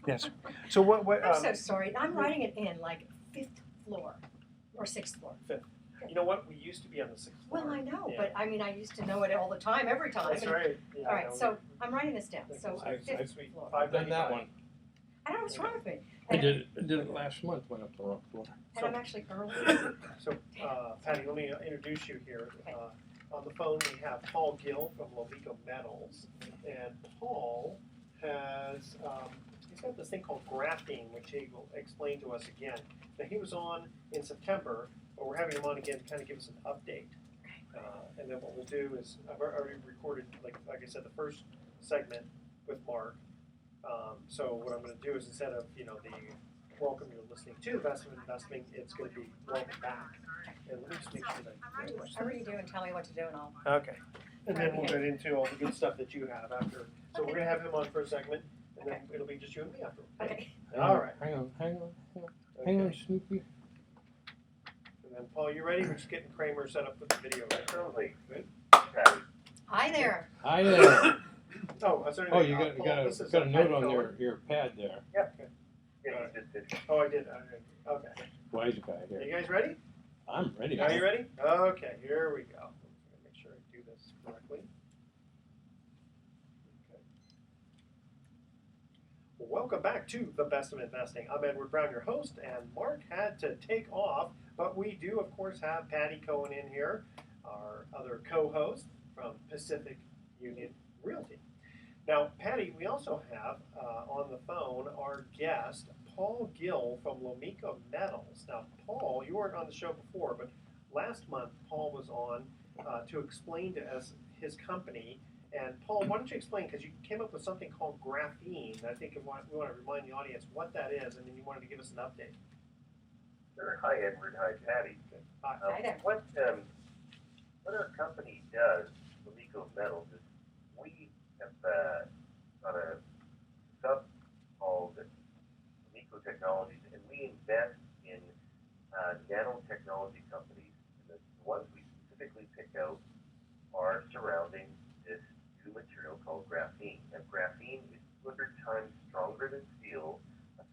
Yes. So what? I'm so sorry. I'm writing it in like 5th floor or 6th floor. Fifth. You know what? We used to be on the 6th floor. Well, I know, Yeah. but I mean, I used to know it all the time, every time. That's right. Yeah, all right, so I'm writing this down. So I 5th floor. I've done that one. I don't know what's wrong with me. I did it last month. Went up the wrong floor. And I'm actually early. So, Patti, let me introduce you here. Okay. On the phone, we have Paul Gil from Lomiko Metals, and Paul has he's got this thing called graphene, which he will explain to us again. Now, he was on in September, but we're having him on again to kind of give us an update. And then what we'll do is I've already recorded, like I said, the first segment with Mark. So what I'm going to do is instead of the welcome you're listening to investment investing, it's going to be welcome back. And let me just make sure that I already do and tell me what to do and I'll. okay. And then we'll get into all the good stuff that you have after. So we're going to have him on for a segment, and then it'll be just you and me after. Okay. All right. Hang on, Okay. Snoopy. And then Paul, you ready? We're just getting Kramer set up with the video. Totally. Good. Hi there. Hi there. Oh, I started. Oh, you Paul, got this is a note Patti on Cohen. your pad there. Yep. Yeah, you just did. Oh, I did. Okay. Why is it back Are here? you guys ready? I'm ready. Are you ready? Okay, here we go. Make sure I do this correctly. Okay. Well, welcome back to The Best of Investing. I'm Edward Brown, your host, and Mark had to take off, but we do, of course, have Patti Cohen in here, our other co-host from Pacific Union Realty. Now, Patti, we also have on the phone our guest, Paul Gil from Lomiko Metals. Now, Paul, you weren't on the show before, but last month Paul was on to explain to us his company. And Paul, why don't you explain, because you came up with something called graphene. I think we want to remind the audience what that is, and then you wanted to give us an update. Sure. Hi, Edward. Hi, Patti. Hi. Hi there. What our company does, Lomiko Metals, is we have got a sub called Lomiko Technologies, and we invest in nanotechnology companies. And the ones we specifically pick out are surrounding this new material called graphene. Now, graphene is 200 times stronger than steel,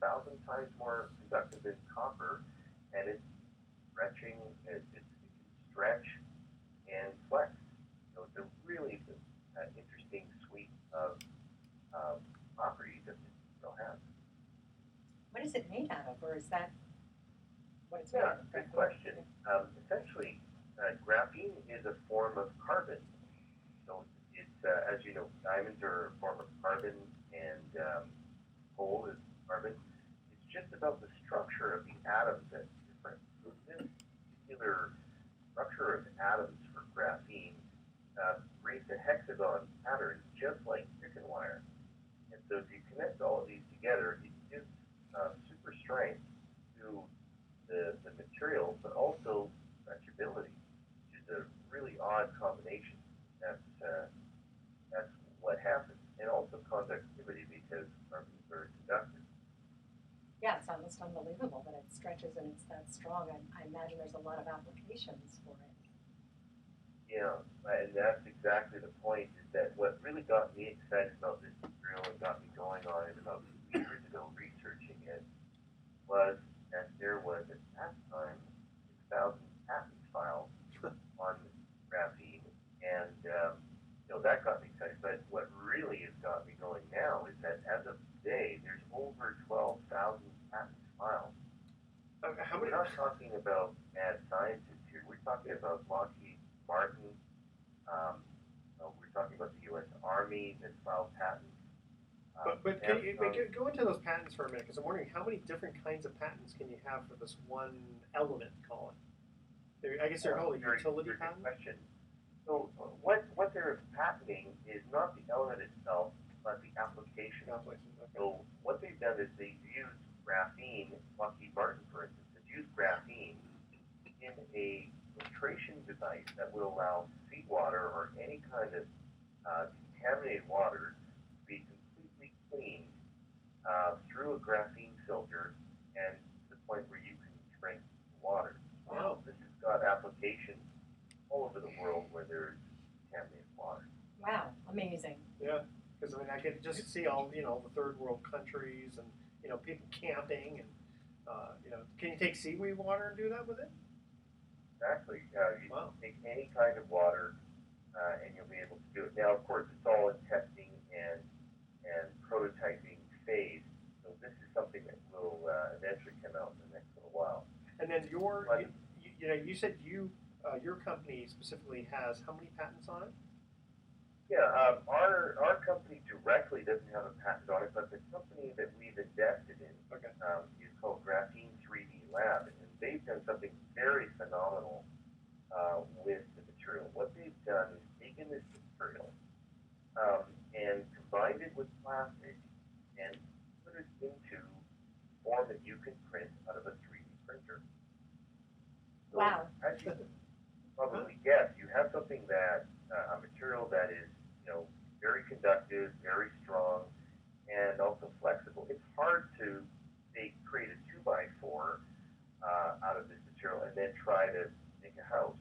1,000 times more conductive than copper, and it's stretching. It can stretch and flex. So it's a really interesting suite of properties that it still has. What is it made out of, or is that what it's made Yeah, out of? good question. Essentially, graphene is a form of carbon. So it's, as you know, diamonds are a form of carbon, and coal is carbon. It's just about the structure of the atoms that's different. So this particular structure of atoms for graphene creates a hexagon pattern, just like chicken wire. And so if you connect all of these together, it gives super strength to the material, but also stretchability, which is a really odd combination. That's what happens. And also conductivity, because carbon is very conductive. Yeah, it's almost unbelievable that it stretches and it's that strong. I imagine there's a lot of applications for it. Yeah, and that's exactly the point, is that what really got me excited about this material and got me going on it about 2 years ago researching it was that there was at that time 6,000 patents filed on graphene, and that got me excited. But what really has got me going now is that as of today, there's over 12,000 patents filed. How many? We're not talking about mad scientists here. We're talking about Lockheed Martin. We're talking about the U.S. Army that filed patents. But can you go into those patents for a minute? Because I'm wondering how many different kinds of patents can you have for this one element, call it? I guess they're called utility patents. Question. So what they're patenting is not the element itself, but the application. Okay. So what they've done is they've used graphene. Lockheed Martin, for instance, has used graphene in a filtration device that would allow seawater or any kind of contaminated water to be completely cleaned through a graphene filter, and to the point where you can drink the water. Wow. This has got applications all over the world where there's contaminated water. Wow, amazing. Yeah, Because I mean, I could just see all the third world countries and people camping and can you take seaweed water and do that with it? Exactly. You Wow. can take any kind of water, and you'll be able to do it. Now, of course, it's all in testing and prototyping phase. So this is something that will eventually come out in the next little while. And then you said your company specifically has how many patents on it? Yeah, our company directly doesn't have a patent on it, but the company that we've invested in Okay. is called Graphene 3D Lab, and they've done something very phenomenal with the material. What they've done is taken this material and combined it with plastic and put it into form that you can print out of a 3D printer. So Wow. as you probably guess, you have something that a material that is very conductive, very strong, and also flexible. It's hard to create a 2x4 out of this material and then try to make a house.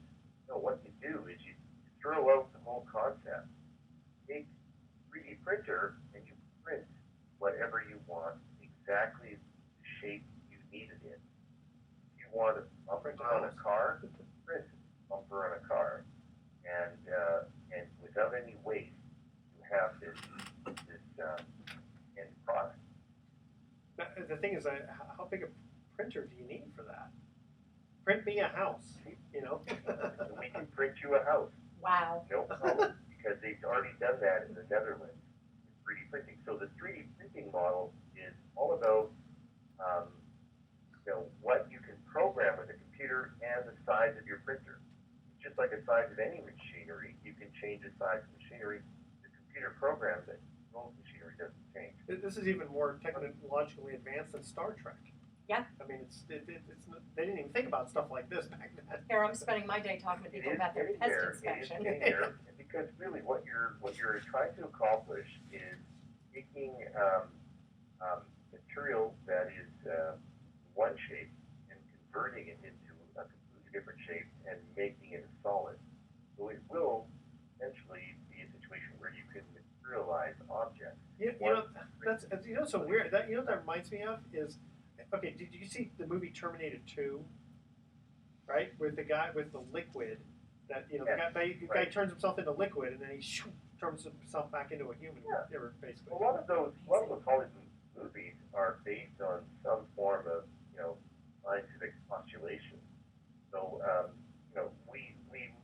No, what you do is you throw out the whole concept. Take 3D printer and you print whatever you want, exactly the shape you need it in. If you want a bumper on a car, print a bumper on a car, and without any waste, you have this end product. The thing is, how big a printer do you need for that? Print me a house, And we can print you a house, Wow. no problem, because they've already done that in the Netherlands with 3D printing. So the 3D printing model is all about what you can program with a computer and the size of your printer. Just like the size of any machinery, you can change the size of machinery. The computer programs it. Most machinery doesn't change. This is even more technologically advanced than Star Trek. Yeah. I mean, it's they didn't even think about stuff like this back then. Here I'm spending my day talking to people about their getting test there. inspection. It is getting there, because really what you're trying to accomplish is taking material that is one shape and converting it into a completely different shape and making it a solid. So it will eventually be a situation where you can materialize objects. That's so weird. That what that reminds me of is, okay, did you see the movie Terminator 2? Right, with the guy with the liquid, that the guy turns himself into liquid and then he turns himself back into a human. Yeah. Basically. A lot of those Hollywood movies are based on some form of scientific postulation. So we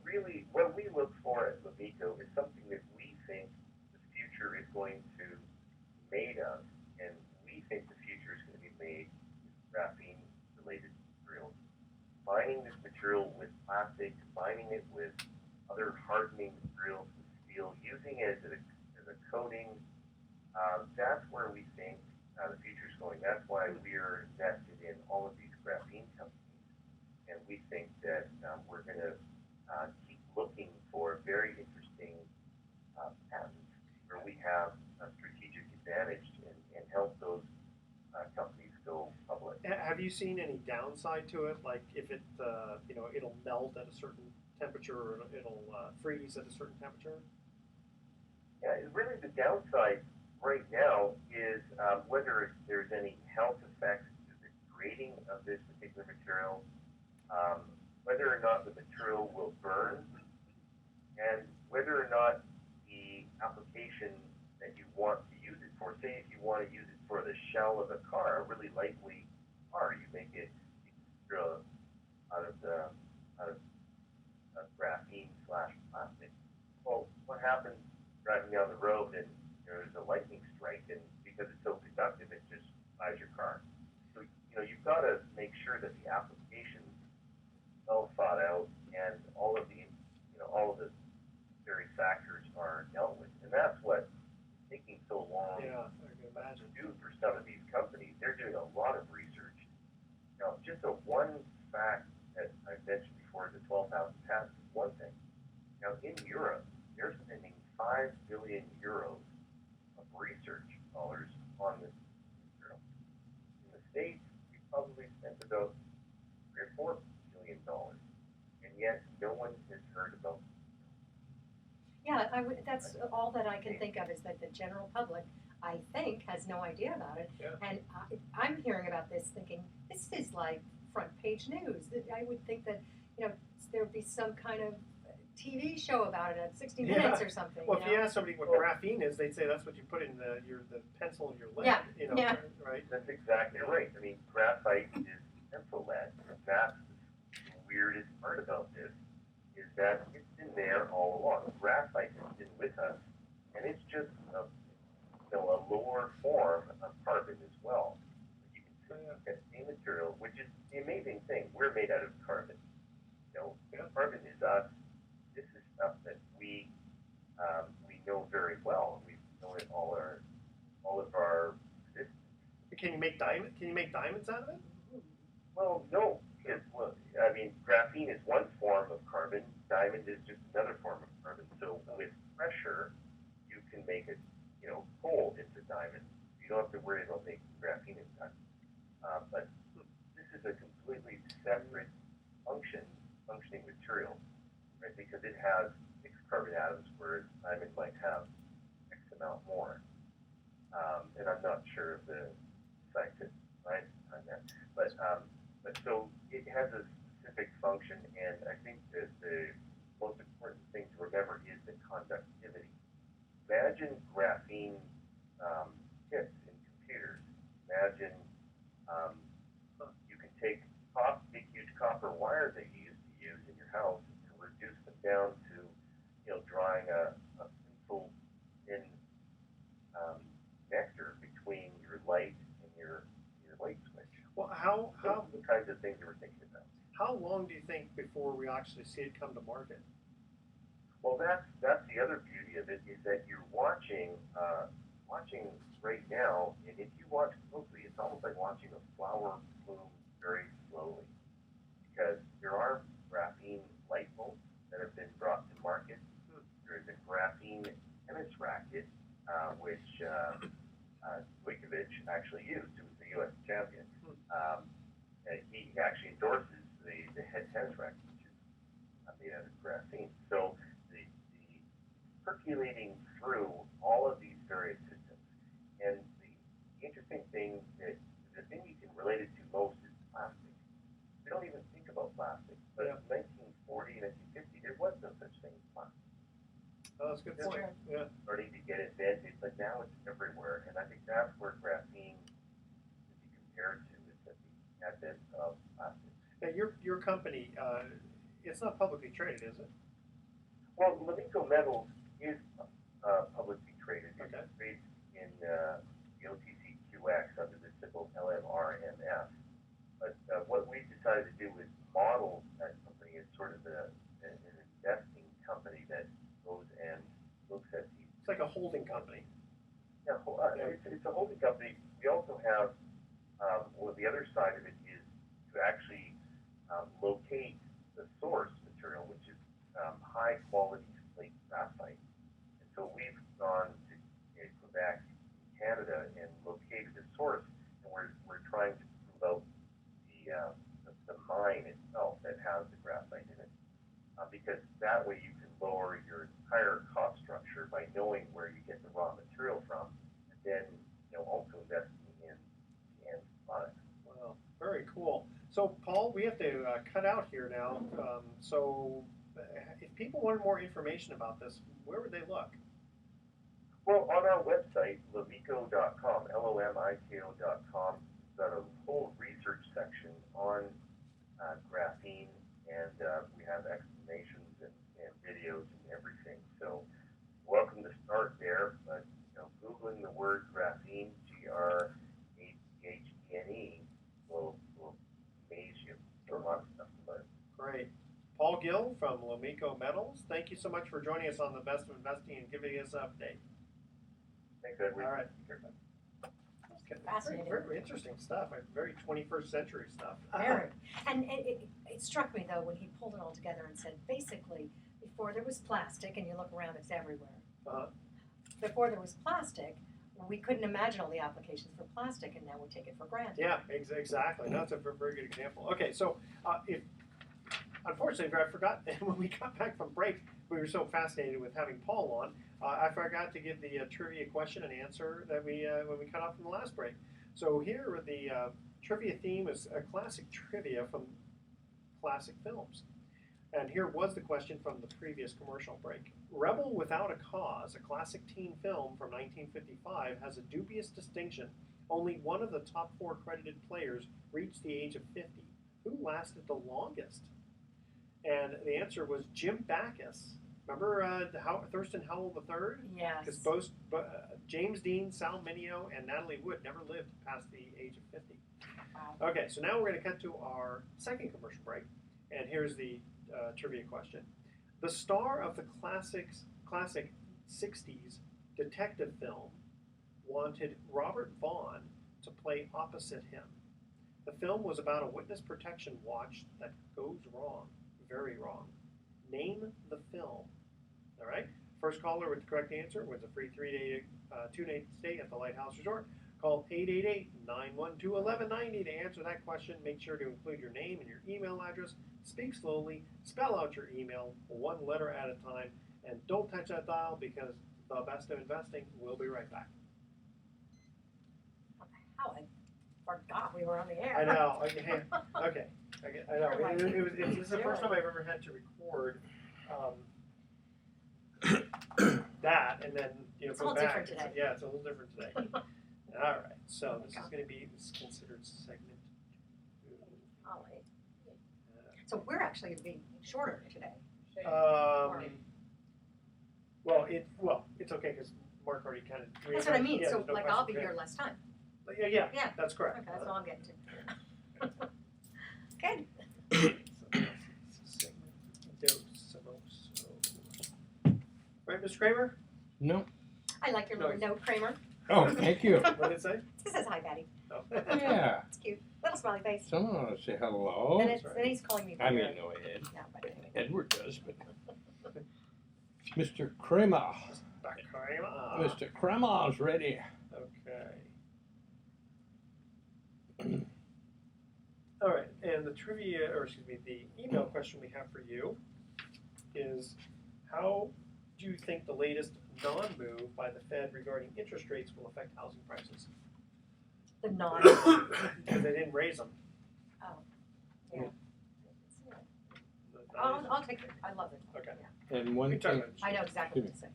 really what we look for at Lomiko is something that we think the future is going to be made of, and we think the future is going to be made with graphene related materials. Combining this material with plastic, combining it with other hardening materials, with steel, using it as a coating. That's where we think the future is going. That's why we are invested in all of these graphene companies, and we think that we're going to keep looking for very interesting patents where we have a strategic advantage and help those companies go public. Have you seen any downside to it? Like if it it'll melt at a certain temperature, or it'll freeze at a certain temperature? Yeah, really the downside right now is whether there's any health effects to the grading of this particular material, whether or not the material will burn, and whether or not the application that you want to use it for, say if you want to use it for the shell of a car, a really lightweight car, you make it out of graphene / plastic. Well, what happens driving down the road and there's a lightning strike, and because it's so conductive, it just flies your car. So you've got to make sure that the application is well thought out and all of the various factors are dealt with, and that's what's taking so long. Yeah, I can imagine. To do for some of these companies. They're doing a lot of research. Now, just a one fact that I mentioned before, the 12,000 patents is one thing. Now, in Europe, they're spending 5 billion euros of research dollars on this material. In the States, we probably spent about $3 or $4 billion, and yet no one has heard about it. Yeah, that's all that I can think of is that the general public, I think, has no idea about it. Yeah. And I'm hearing about this thinking, this is like front page news. I would think that, there would be some kind of TV show about it at 60 Minutes or something. Well, if you ask somebody what graphene is, they'd say that's what you put in the pencil in your lead. Yeah. Right? That's exactly right. I mean, graphite is pencil lead. That's the weirdest part about this, is that it's been there all along. Graphite has been with us, and it's just a lower form of carbon as well. You can see that same material, which is the amazing thing. We're made out of carbon. Carbon is us. This is stuff that we know very well. We've known it all of our existence. Can you make diamond? Can you make diamonds out of it? Well, no, because graphene is one form of carbon. Diamond is just another form of carbon. So with pressure, you can make it, coal into diamond. You don't have to worry about making graphene into diamond. But this is a completely separate functioning material, right? Because it has 6 carbon atoms, whereas diamond might have X amount more. And I'm not sure of the scientific science behind that, but so it has a specific function, and I think that the most important thing to remember is the conductivity. Imagine graphene chips in computers. Imagine you can take big, huge copper wires that you used to use in your house and reduce them down to, drawing a simple thin connector between your light and your light switch. Well, how Those are the kinds of things that we're thinking about. how long do you think before we actually see it come to market? Well, that's the other beauty of it, is that you're watching right now, and if you watch closely, it's almost like watching a flower bloom very slowly, because there are graphene light bulbs that have been brought to market. There's a graphene tennis racket, which Djokovic actually used. It was the U.S. champion. And he actually endorses the head tennis racket, which is made out of graphene. So the percolating through all of these various systems. And the interesting thing, the thing you can relate it to most is plastic. We don't even think about plastic, but in 1940, 1950, there was no such thing as plastic. Oh, that's a good point. Yeah. Starting to get invented, but now it's everywhere, and I think that's where graphene can be compared to, is that the advent of plastic. Now, your company, it's not publicly traded, is it? Well, Lomiko Metals is publicly traded. It's Okay. traded in the OTCQX under the symbol LMRMF. But what we decided to do is model that company as sort of an investing company that goes and looks at these. It's like a holding company. Yeah, it's a holding company. We also have, the other side of it is to actually locate the source material, which is high quality slate graphite. And so we've gone to Quebec, Canada, and located the source, and we're trying to prove out the mine itself that has the graphite in it, because that way you can lower your entire cost structure by knowing where you get the raw material from, and then also investing in the end product. Wow, very cool. So, Paul, we have to cut out here now. If people wanted more information about this, where would they look? Well, on our website, lomiko.com, LOMIKO.com, we've got a whole research section on graphene, and we have explanations and videos and everything. So, welcome to start there, but Googling the word graphene, GRAPHENE, will amaze you. There's a lot of stuff to learn. Great. Paul Gil from Lomiko Metals, thank you so much for joining us on the Best of Investing and giving us an update. Thanks, Edward. All right. Fascinating. Very interesting stuff. Very 21st century stuff. Very. And it struck me, though, when he pulled it all together and said, basically, before there was plastic, and you look around, it's everywhere. Before there was plastic, we couldn't imagine all the applications for plastic, and now we take it for granted. Yeah, exactly. That's a very good example. Okay, so unfortunately, I forgot when we got back from break, we were so fascinated with having Paul on, I forgot to give the trivia question and answer that we when we cut off from the last break. So here the trivia theme is a classic trivia from classic films. And here was the question from the previous commercial break. Rebel Without a Cause, a classic teen film from 1955, has a dubious distinction. Only one of the top 4 credited players reached the age of 50. Who lasted the longest? And the answer was Jim Backus. Remember Thurston Howell III? Yes. Because both James Dean, Sal Mineo, and Natalie Wood never lived past the age of 50. Wow. Okay, so now we're going to cut to our second commercial break. And here's the trivia question. The star of the classic 60s detective film wanted Robert Vaughn to play opposite him. The film was about a witness protection watch that goes wrong, very wrong. Name the film. All right? First caller with the correct answer wins a free 3-day, 2-night stay at the Lighthouse Resort. Call 888-912-1190 to answer that question. Make sure to include your name and your email address. Speak slowly. Spell out your email one letter at a time. And don't touch that dial because the best of investing will be right back. How I forgot we were on the air. I know. Okay. I know. This is the first time I've ever had to record that and then It's a go little back. different today. Yeah, it's a little different today. All right. So this is going to be considered segment 2. Golly. So we're actually going to be shorter today. Well, it's okay because Mark already kind of. That's what I mean. Yeah, So there's no like I'll be questions. here less time. Yeah, Yeah. that's correct. Okay, that's all I'm getting to. Good. Right, Mr. Kramer? No. I like your little note, Kramer. Oh, thank you. What did it say? It says hi, Patty. Oh. Yeah. It's cute. Little smiley face. Someone ought to say hello. Then, that's right. then he's calling me. I mean, Peter. no, Ed. No, but anyway. Edward does, but Mr. Kramer. Kramer. Mr. Kramer's ready. Okay. All right, and the trivia, or excuse me, the email question we have for you is, how do you think the latest non-move by the Fed regarding interest rates will affect housing prices? The non. Because they didn't raise them. Oh. Yeah. I'll take it. I love it. Okay. Yeah. And one thing, I know exactly what to say.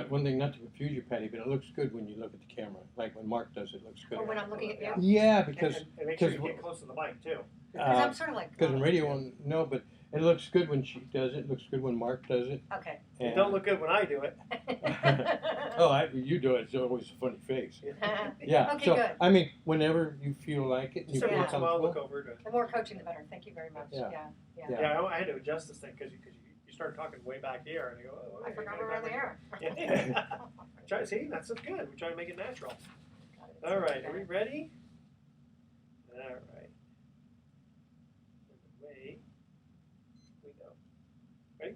one thing, not to confuse you, Patty, but it looks good when you look at the camera. Like when Mark does it, looks good. Or when I'm looking at you. Yeah, because And make sure you get close to the mic, too. Because I'm sort of like. because in radio, no, but it looks good when she does it. It looks good when Mark does it. Okay. It don't look good when I do it. You do it. It's always a funny face. Yeah. Yeah. Okay, so good. I mean, whenever you feel like it, and you So feel once in a while, I'll look comfortable. over to. The more coaching, the better. Thank you very much. Yeah. Yeah. Yeah. I had to adjust this thing because you started talking way back here, and I go, oh, I forgot we were on the air. Yeah. See, that's so good. We try to make it natural. All right, are we ready? All right. Away we go. Ready?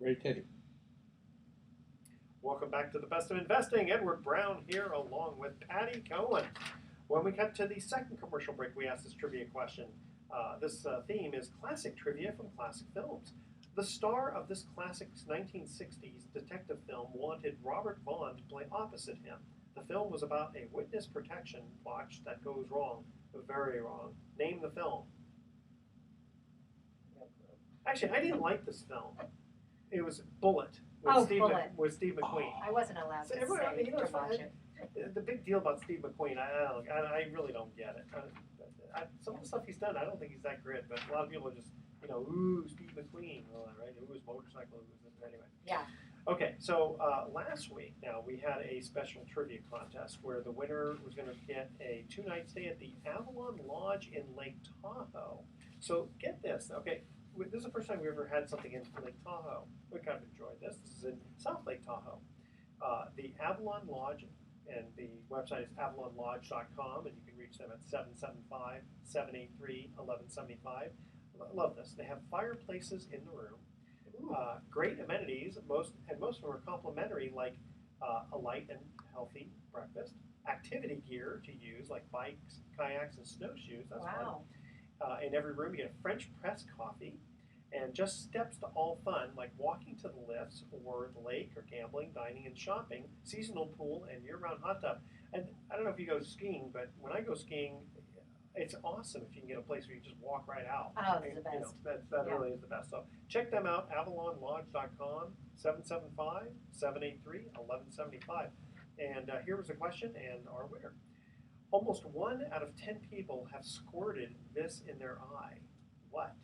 Ready, Teddy? Welcome back to the Best of Investing. Edward Brown here, along with Patti Cohen. When we cut to the second commercial break, we asked this trivia question. This theme is classic trivia from classic films. The star of this classic 1960s detective film wanted Robert Vaughn to play opposite him. The film was about a witness protection watch that goes wrong, very wrong. Name the film. Actually, I didn't like this film. It was Bullet with Steve McQueen. I wasn't allowed So to everyone, say you know, to watch it. the big deal about Steve McQueen, I really don't get it. Some of the stuff he's done, I don't think he's that great, but a lot of people are just, ooh, Steve McQueen, all that, right? Ooh, his motorcycle, anyway. Yeah. Okay, so last week now we had a special trivia contest where the winner was going to get a 2-night stay at the Avalon Lodge in Lake Tahoe. So get this, okay, this is the first time we ever had something in Lake Tahoe. We kind of enjoyed this. This is in South Lake Tahoe. The Avalon Lodge, and the website is avalonlodge.com, and you can reach them at 775-783-1175. Love this. They have fireplaces in the room. Great amenities, most of them are complimentary, like a light and healthy breakfast, activity gear to use, like bikes, kayaks, and snowshoes. That's fun. In every room, you get a French press coffee, and just steps to all fun, like walking to the lifts or the lake or gambling, dining and shopping, seasonal pool, and year-round hot tub. And I don't know if you go skiing, but when I go skiing, it's awesome if you can get a place where you just walk right out. Oh, that's the best. You know, that Yeah. really is the best. So check them out, avalonlodge.com, 775-783-1175. And here was the question and our winner. Almost 1 out of 10 people have squirted this in their eye. What?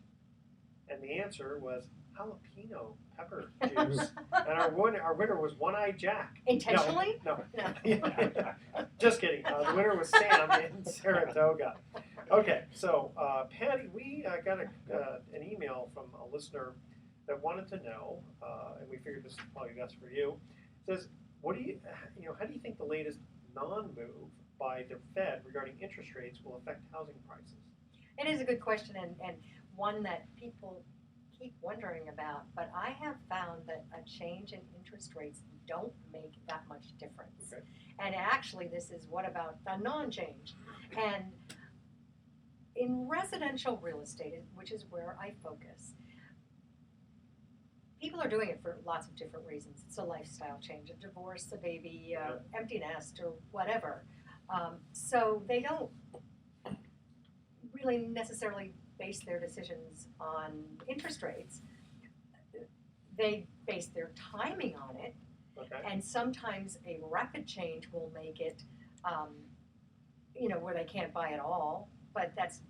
And the answer was jalapeno pepper juice. And our winner was One-Eyed Jack. Intentionally? No. No. Just kidding. The winner was Sam in Saratoga. Okay, so Patti, we got an email from a listener that wanted to know, and we figured this is probably best for you. It says, how do you think the latest non-move by the Fed regarding interest rates will affect housing prices? It is a good question, and one that people keep wondering about, but I have found that a change in interest rates don't make that much difference. Okay. And actually, this is what about a non-change? And in residential real estate, which is where I focus, people are doing it for lots of different reasons. It's a lifestyle change, a divorce, a baby, empty nest, or whatever. So they don't really necessarily base their decisions on interest rates. They base their timing on it, Okay. and sometimes a rapid change will make it, where they can't buy at all. But that's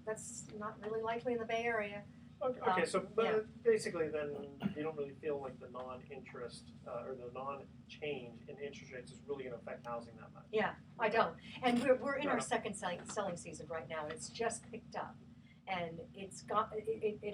not really likely in the Bay Area. Okay, so yeah. basically then you don't really feel like the non-interest or the non-change in interest rates is really going to affect housing that much. Yeah, I don't. And we're in our second selling season right now, and it's just picked up. And it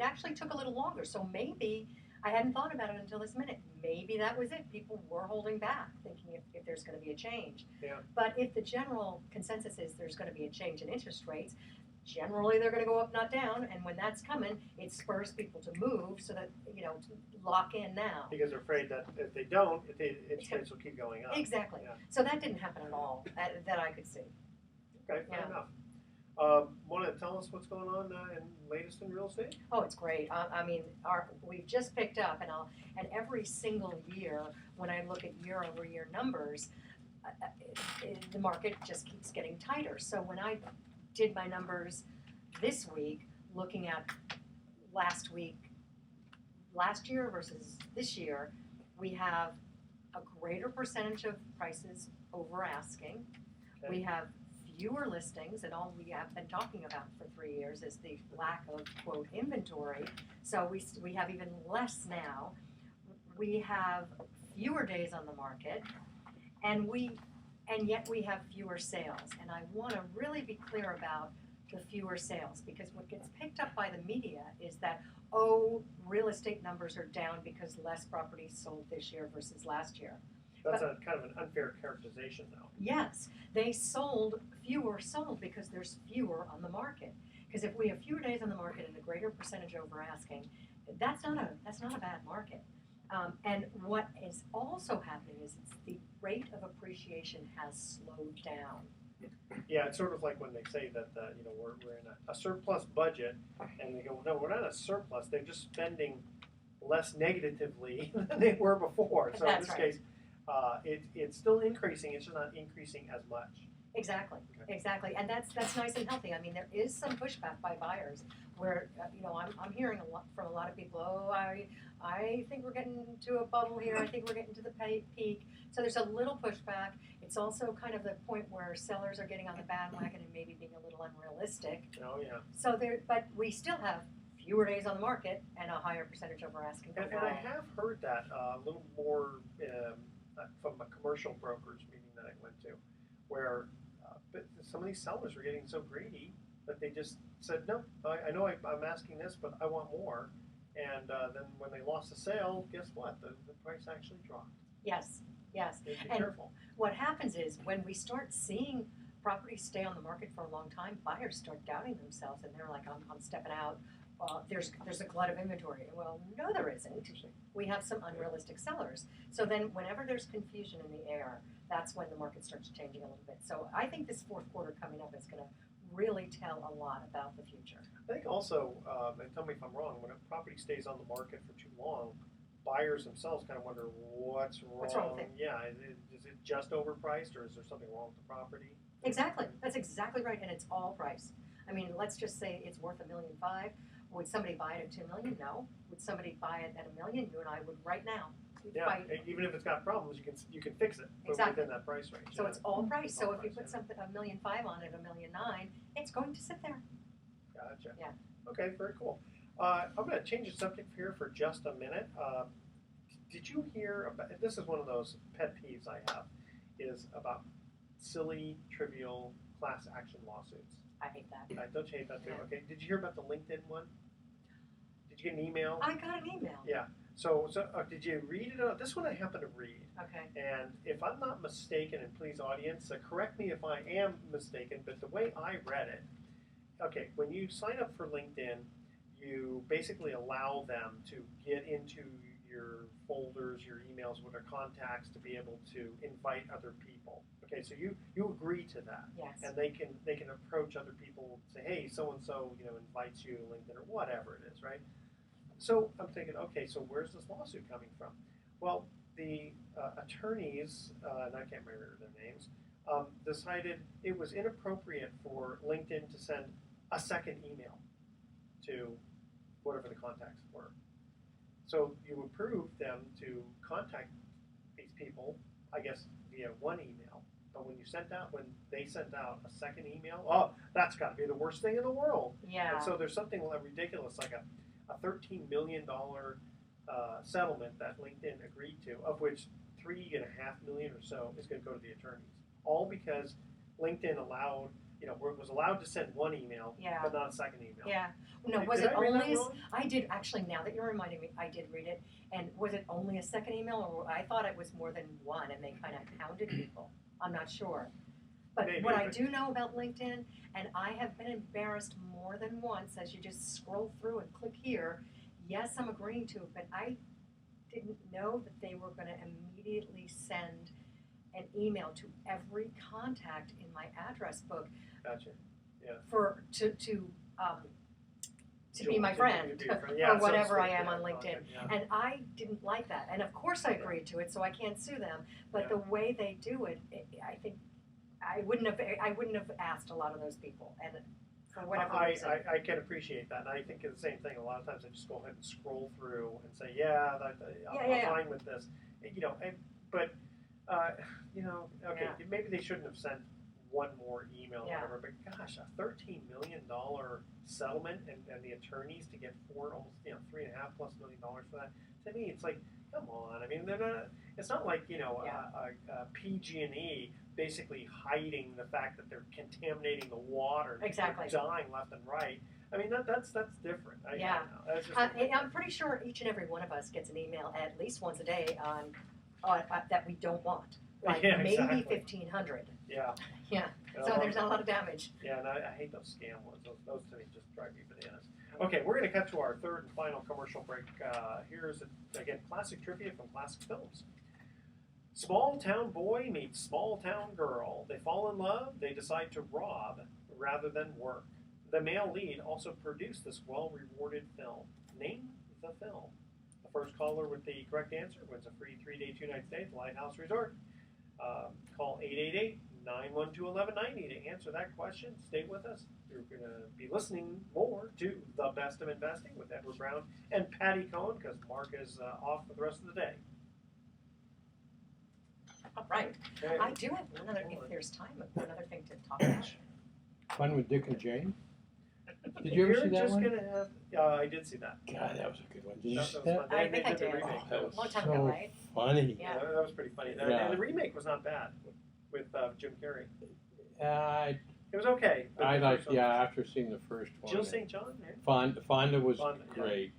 actually took a little longer. So maybe, I hadn't thought about it until this minute, maybe that was it. People were holding back, thinking if there's going to be a change. Yeah. But if the general consensus is there's going to be a change in interest rates, generally they're going to go up, not down, and when that's coming, it spurs people to move so that, to lock in now. Because they're afraid that if they don't, interest rates will keep going up. Exactly. Yeah. So that didn't happen at all, that I could see. Okay, fair Yeah. enough. Want to tell us what's going on in latest in real estate? Oh, it's great. We've just picked up, and every single year, when I look at year-over-year numbers, the market just keeps getting tighter. So when I did my numbers this week, looking at last year versus this year, we have a greater percentage of prices over asking. Okay. We have fewer listings, and all we have been talking about for 3 years is the lack of, quote, inventory. So we have even less now. We have fewer days on the market, and yet we have fewer sales. And I want to really be clear about the fewer sales, because what gets picked up by the media is that, real estate numbers are down because less properties sold this year versus last year. That's a kind of an unfair characterization, though. Yes, fewer sold because there's fewer on the market. Because if we have fewer days on the market and a greater percentage over asking, that's not a bad market. And what is also happening is the rate of appreciation has slowed down. Yeah, it's sort of like when they say that we're in a surplus budget, and they go, no, we're not in a surplus. They're just spending less negatively than they were before. So That's in this right. case, it's still increasing. It's just not increasing as much. Exactly, Okay. exactly, and that's nice and healthy. I mean, there is some pushback by buyers where I'm hearing a lot from a lot of people. I think we're getting to a bubble here. I think we're getting to the peak. So there's a little pushback. It's also kind of the point where sellers are getting on the bandwagon and maybe being a little unrealistic. Oh yeah. So but we still have fewer days on the market and a higher percentage over asking. And I have heard that a little more from a commercial brokerage meeting that I went to, where but some of these sellers were getting so greedy that they just said, no, I know I'm asking this, but I want more. And then when they lost the sale, guess what? The price actually dropped. Yes. Be And careful. what happens is when we start seeing properties stay on the market for a long time, buyers start doubting themselves, and they're like, I'm stepping out. There's a glut of inventory. Well, no, there isn't. We have some unrealistic sellers. So then whenever there's confusion in the air, that's when the market starts changing a little bit. So I think this fourth quarter coming up is going to really tell a lot about the future. I think also, and tell me if I'm wrong, when a property stays on the market for too long, buyers themselves kind of wonder what's wrong. What's wrong with it? Yeah, is it just overpriced, or is there something wrong with the property? Exactly. That's exactly right, and it's all price. I mean, let's just say it's worth $1.5 million. Would somebody buy it at $2 million? No. Would somebody buy it at $1 million? You and I would right now. Yeah, Buy even if it's got problems, you can fix it Exactly. within that price range. So yeah. it's all price. So All if you price, put something $1.5 million on it, $1.9 million, it's going to sit there. Gotcha. Yeah. Okay, very cool. I'm going to change the subject here for just a minute. Did you hear about, this is one of those pet peeves I have, is about silly, trivial class action lawsuits. I hate that. Don't you hate that too? Yeah. Okay, did you hear about the LinkedIn one? Did you get an email? I got an email. Yeah. So did you read it? This one I happened to read. Okay. And if I'm not mistaken, and please audience, correct me if I am mistaken, but the way I read it, okay, when you sign up for LinkedIn, you basically allow them to get into your folders, your emails, with their contacts to be able to invite other people. Okay, so you agree to that. Yes. And they can approach other people and say, hey, so and so, invites you to LinkedIn or whatever it is, right? So I'm thinking, okay, so where's this lawsuit coming from? Well, the attorneys, and I can't remember their names, decided it was inappropriate for LinkedIn to send a second email to whatever the contacts were. So you approved them to contact these people, I guess, via one email. But when they sent out a second email, oh, that's got to be the worst thing in the world. Yeah. And so there's something ridiculous, like a $13 million settlement that LinkedIn agreed to, of which $3.5 million or so is going to go to the attorneys. All because LinkedIn was allowed to send one email, Yeah. but not a second email. Yeah. No, Did was I it read that only? wrong? I did actually. Now that you're reminding me, I did read it. And was it only a second email, or I thought it was more than one, and they kind of hounded people? I'm not sure. But Maybe, what I but- do know about LinkedIn, and I have been embarrassed more than once as you just scroll through and click here. Yes, I'm agreeing to it, but I didn't know that they were going to immediately send an email to every contact in my address book Gotcha. to be my friend, be your friend. Yeah, or whatever so I am yeah, on LinkedIn. yeah. And I didn't like that. And of course I agreed to it, so I can't sue them. But the way they do it, I think I wouldn't have asked a lot of those people. And for whatever reason. I can appreciate that. And I think it's the same thing. A lot of times I just go ahead and scroll through and say, yeah, I'm fine with this. Okay, maybe they shouldn't have sent one more email or whatever, but gosh, a $13 million settlement and the attorneys to get almost $3.5+ million for that. To me, it's like, come on. I mean, it's not like a PG&E basically hiding the fact that they're contaminating the water and Exactly. people are dying left and right. I mean, that's different. I don't know. That's just I'm pretty sure each and every one of us gets an email at least once a day on that we don't want. Like maybe exactly. 1,500. Yeah. Yeah. So there's not a lot of damage. Yeah, and I hate those scam ones. Those to me just drive me bananas. Okay, we're going to cut to our third and final commercial break. Here's, again, classic trivia from classic films. Small town boy meets small town girl. They fall in love. They decide to rob rather than work. The male lead also produced this well-rewarded film. Name the film. The first caller with the correct answer wins a free 3-day, 2-night stay at the Lighthouse Resort. Call 888-912-1190 to answer that question. Stay with us. You're going to be listening more to The Best of Investing with Edward Brown and Patti Cohen, because Mark is off for the rest of the day. All right. Okay. I do have if there's time, another thing to talk about. Fun with Dick and Jane. Did you ever see that You're just one? going to have... I did see that. God, that was a good one. Did you That see was that? fun. I They think I did the did. remake. Oh, that was Long time so ago, right? funny. Yeah. That was pretty funny. Yeah. And the remake was not bad with Jim Carrey. I It was okay. but the like, first one- after seeing the first one. Jill St. John? Yeah. Fonda was Fonda, yeah. great,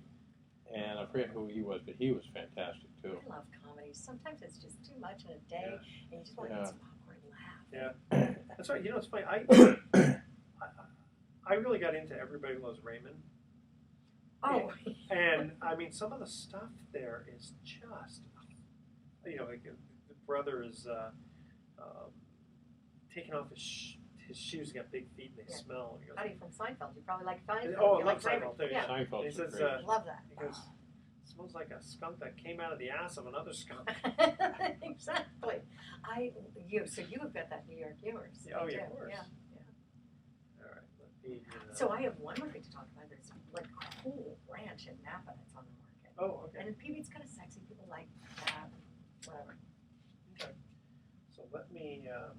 and I forget who he was, but he was fantastic too. I love comedies. Sometimes it's just too much in a day, and you just want to Yeah. get some popcorn and laugh. Yeah. That's right. It's funny. I really got into Everybody Loves Raymond. Oh, And, I mean, some of the stuff there is just, the brother is taking off his his shoes got big feet and they Yeah. smell. He goes, Patti from Seinfeld. You probably like Seinfeld. oh, I You love like Seinfeld too. Yeah. Seinfeld's He says, great. Love that. he goes, smells like a skunk that came out of the ass of another skunk. Exactly. So you have got that New York humor. Oh, Me yeah, too. of course. Yeah. All right, let me. So I have one more thing to talk about. There's like cool ranch in Napa that's on the market. Oh, okay. And it's kind of sexy. People like that. Whatever. Okay. So let me. Let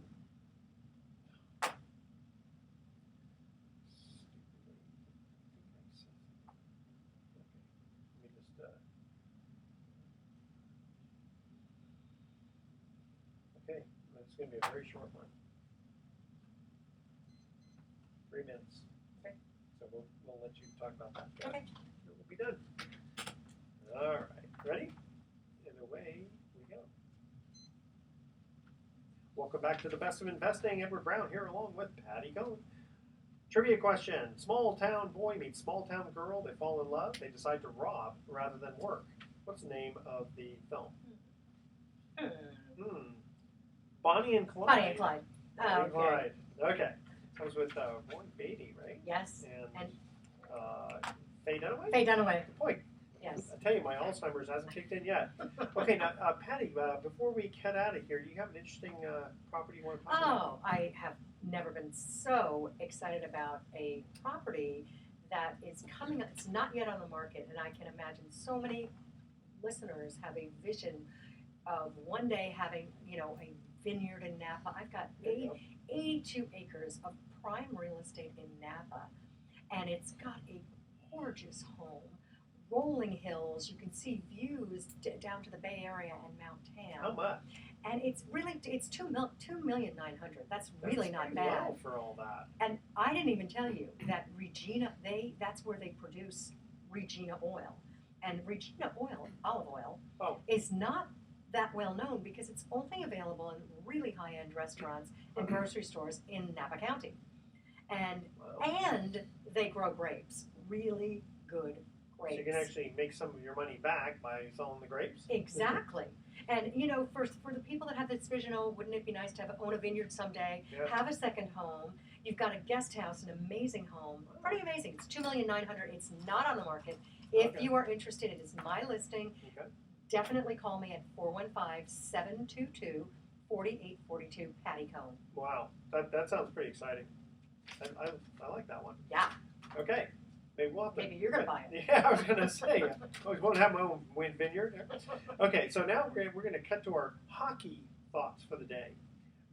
me just. Okay, it's going to be a very short one. 3 minutes. Okay. So we'll let you talk about that. Okay. We'll be done. All right. Ready? And away we go. Welcome back to the Best of Investing. Edward Brown here along with Patti Cohn. Trivia question. Small town boy meets small town girl. They fall in love. They decide to rob rather than work. What's the name of the film? Bonnie and Clyde. Bonnie and Clyde. Bonnie Oh, and okay. Clyde. Okay. That was with Warren Beatty, right? Yes. And Faye Dunaway? Faye Dunaway. Boy, Yes. I tell you, my Alzheimer's hasn't kicked in yet. Okay, now, Patti, before we get out of here, do you have an interesting property you want to talk about? Oh, I have never been so excited about a property that is coming up. It's not yet on the market, and I can imagine so many listeners have a vision of one day having, a vineyard in Napa. I've got 82 acres of prime real estate in Napa, and it's got a gorgeous home, rolling hills. You can see views down to the Bay Area and Mount Tam. How much? And it's really, it's $2,900,000. That's really not pretty bad. low for all that. And I didn't even tell you that Regina, that's where they produce Regina oil. And Regina oil, olive oil, is not that well known because it's only available in really high-end restaurants and grocery stores in Napa County. And they grow grapes, really good grapes. So you can actually make some of your money back by selling the grapes? Exactly. And, for the people that have this vision, wouldn't it be nice to own a vineyard someday, Yeah. have a second home. You've got a guest house, an amazing home, pretty amazing. It's $2,900,000. It's not on the market. If Okay. you are interested, it is my listing. Okay. Definitely call me at 415-722-4842, Patti Cohn. Wow, that sounds pretty exciting. I like that one. Yeah. Okay. Maybe we'll have to. Maybe you're going to buy it. Yeah, I was going to say. I always want to have my own wind vineyard. Okay, so now we're going to cut to our hockey thoughts for the day.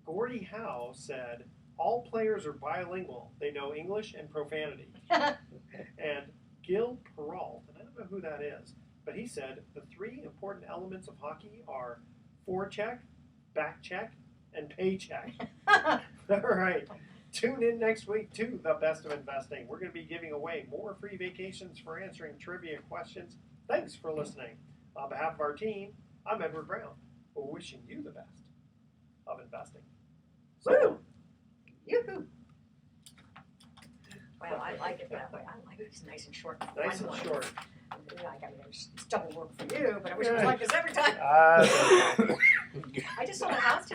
Gordie Howe said, all players are bilingual. They know English and profanity. And Gil Peralt, and I don't know who that is, but he said the 3 important elements of hockey are forecheck, backcheck, and paycheck. All right. Tune in next week to The Best of Investing. We're going to be giving away more free vacations for answering trivia questions. Thanks for listening. On behalf of our team, I'm Edward Brown. We're wishing you the best of investing. Woo! Yoo-hoo! Well, I like it that way. I like it. It's nice and short. Nice Fun and one. short. It's double work for you, but I wish it was like this every time. I just sold a house today.